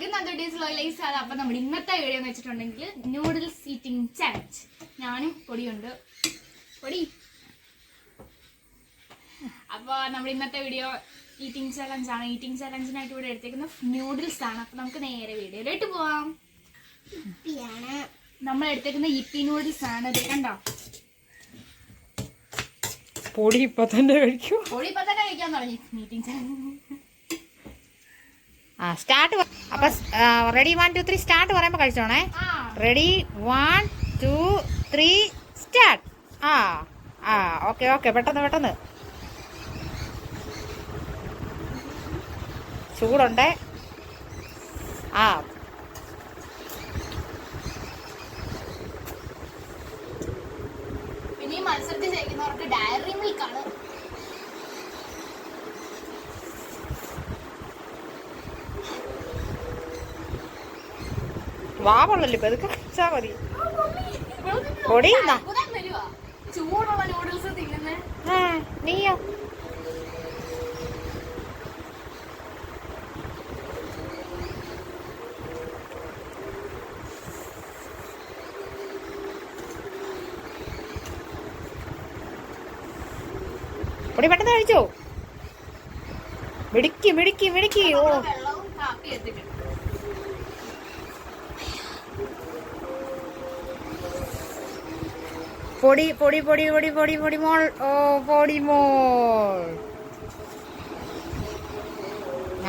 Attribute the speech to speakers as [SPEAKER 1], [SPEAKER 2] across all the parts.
[SPEAKER 1] അപ്പൊ നമ്മുടെ ഇന്നത്തെ വീഡിയോ എന്ന് വെച്ചിട്ടുണ്ടെങ്കിൽ നൂഡിൽസ് ഈറ്റിംഗ് ചലഞ്ച്. ഞാനും പൊടിയുണ്ട്. പൊടി. അപ്പൊ നമ്മുടെ ഇന്നത്തെ വീഡിയോ ഈറ്റിംഗ് ചലഞ്ച് ആണ്. ഈറ്റിംഗ് ചലഞ്ചിനായിട്ട് ഇവിടെ എടുത്തേക്കുന്ന നൂഡിൽസ് ആണ്. അപ്പൊ നമുക്ക് നേരെ വീഡിയോയിലോട്ട് പോവാം. നമ്മൾ എടുത്തേക്കുന്ന യിപ്പി നൂഡിൽസ് ആണ്. ഇത് കണ്ടോ?
[SPEAKER 2] പൊടി ഇപ്പൊ തന്നെ കഴിക്കും.
[SPEAKER 1] പൊടി ഇപ്പൊ തന്നെ കഴിക്കാൻ തുടങ്ങി. Eating challenge
[SPEAKER 2] start. അപ്പൊ റെഡി 1 2 3 സ്റ്റാർട്ട് പറയുമ്പോ കഴിച്ചോണേ. Ready 1 2 3 start. ഓക്കെ ഓക്കെ, പെട്ടെന്ന് ചൂടുണ്ടേ.
[SPEAKER 1] പിന്നെ ഈ മത്സരത്തിൽ ജയിക്കുന്നവർക്ക് ഡയറി മിൽക്ക് ആണ്.
[SPEAKER 2] വാവുള്ളല്ലോ ഇപ്പൊ ഇതൊക്കെ കഴിച്ചാ മതി. പൊടി
[SPEAKER 1] ചൂടുള്ള നൂഡിൽസ് തിന്നുന്നേ.
[SPEAKER 2] നീയോ? പൊടി പെട്ടെന്ന് കഴിച്ചോ. മിടുക്കി. ഓ,
[SPEAKER 1] വെള്ളവും കാപ്പി എത്തിട്ടുണ്ട്.
[SPEAKER 2] പൊടി മോൾ. ഓ, പൊടി മോൾ.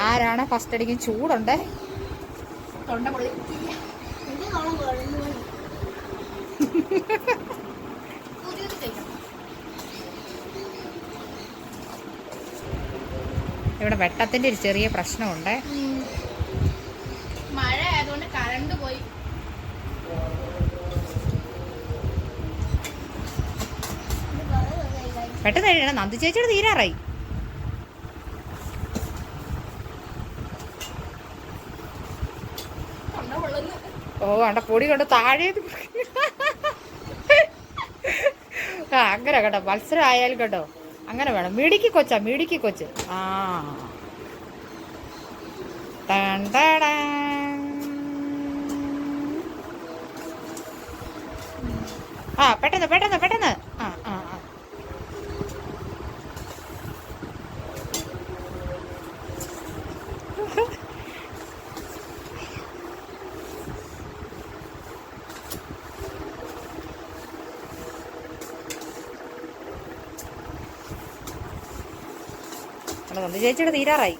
[SPEAKER 2] ആരാണ് ഫസ്റ്റ് അടിക്കും? ചൂടുണ്ടേ.
[SPEAKER 1] തൊണ്ട പൊളി.
[SPEAKER 2] ഇവിടെ വെട്ടത്തിന്റെ ഒരു ചെറിയ പ്രശ്നമുണ്ട്.
[SPEAKER 1] മഴ ആയതുകൊണ്ട് കറണ്ട് പോയി.
[SPEAKER 2] പെട്ടെന്ന് കഴിയണം. നന്ദു ചേച്ചിയുടെ തീരാറായി. ഓ, അണ്ട പൊടി കൊണ്ട് താഴെ. അങ്ങനെ കേട്ടോ, മത്സരം ആയാലും കേട്ടോ അങ്ങനെ വേണം. മിടുക്കി കൊച്ച്. പെട്ടെന്ന്. നന്ദു ചേച്ചിയുടെ തീരാറായി.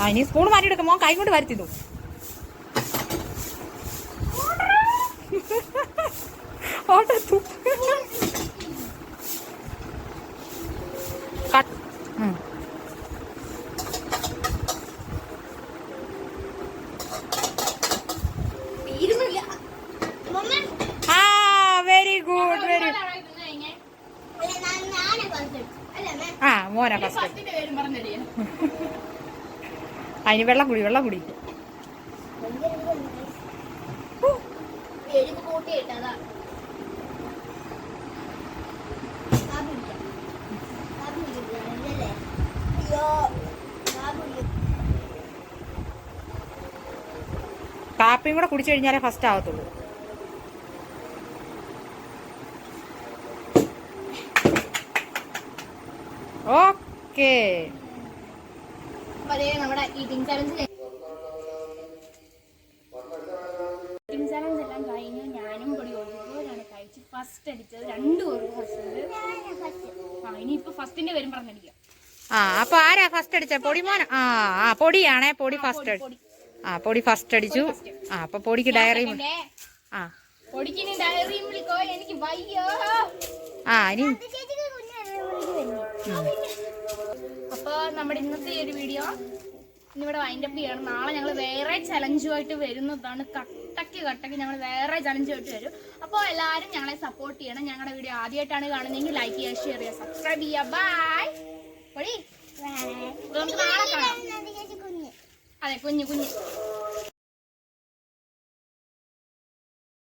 [SPEAKER 2] ഇനി സ്പൂൺ മാറ്റിയെടുക്കും. മോൻ കൈ കൊണ്ട് വരുത്തിന്നു. Very good. മോനാ ഫസ്റ്റ്. അതിന് വെള്ളം കുടി. കാപ്പിയും കൂടെ കുടിച്ചു കഴിഞ്ഞാലേ ഫസ്റ്റ് ആവത്തുള്ളൂ. ഓക്കേ,
[SPEAKER 1] നമ്മുടെ ഈറ്റിംഗ് ചലഞ്ച് എല്ലാം കഴിഞ്ഞു. ഞാനും പൊടി ഒരുപോലെയാണ് കഴിച്ച് ഫസ്റ്റ് അടിച്ചത്. 2 പേർക്ക് ഫസ്റ്റ്. ഇനിയിപ്പോ ഫസ്റ്റിന്റെ പേരും പറഞ്ഞടിക്കാം.
[SPEAKER 2] അപ്പൊ ആരാ ഫസ്റ്റ് അടിച്ച? പൊടിമോൻ. പൊടിയാണേ. പൊടി ഫസ്റ്റ് അടിച്ചു. അപ്പൊ പൊടിക്ക് ഡയറി.
[SPEAKER 1] പൊടിക്കിനി ഡയറി മിൽക്കോ? എനിക്ക് വയ്യോ.
[SPEAKER 2] ഇനി
[SPEAKER 1] അപ്പൊ നമ്മുടെ ഇന്നത്തെ ഒരു വീഡിയോ ഇന്നിവിടെ വൈൻഡപ്പ് ചെയ്യണം. നാളെ ഞങ്ങൾ വേറെ ചലഞ്ചുമായിട്ട് വരുന്നതാണ്. കട്ടക്ക് ഞങ്ങൾ വേറെ ചലഞ്ചുമായിട്ട് വരും. അപ്പോൾ എല്ലാവരും ഞങ്ങളെ സപ്പോർട്ട് ചെയ്യണം. ഞങ്ങളുടെ വീഡിയോ ആദ്യമായിട്ടാണ് കാണുന്നതെങ്കിൽ ലൈക്ക് ചെയ്യുക, ഷെയർ ചെയ്യുക, സബ്സ്ക്രൈബ് ചെയ്യുക. ബൈ. പൊടി. നമുക്ക് നാളെ കാണാം. അതെ, കുഞ്ഞ്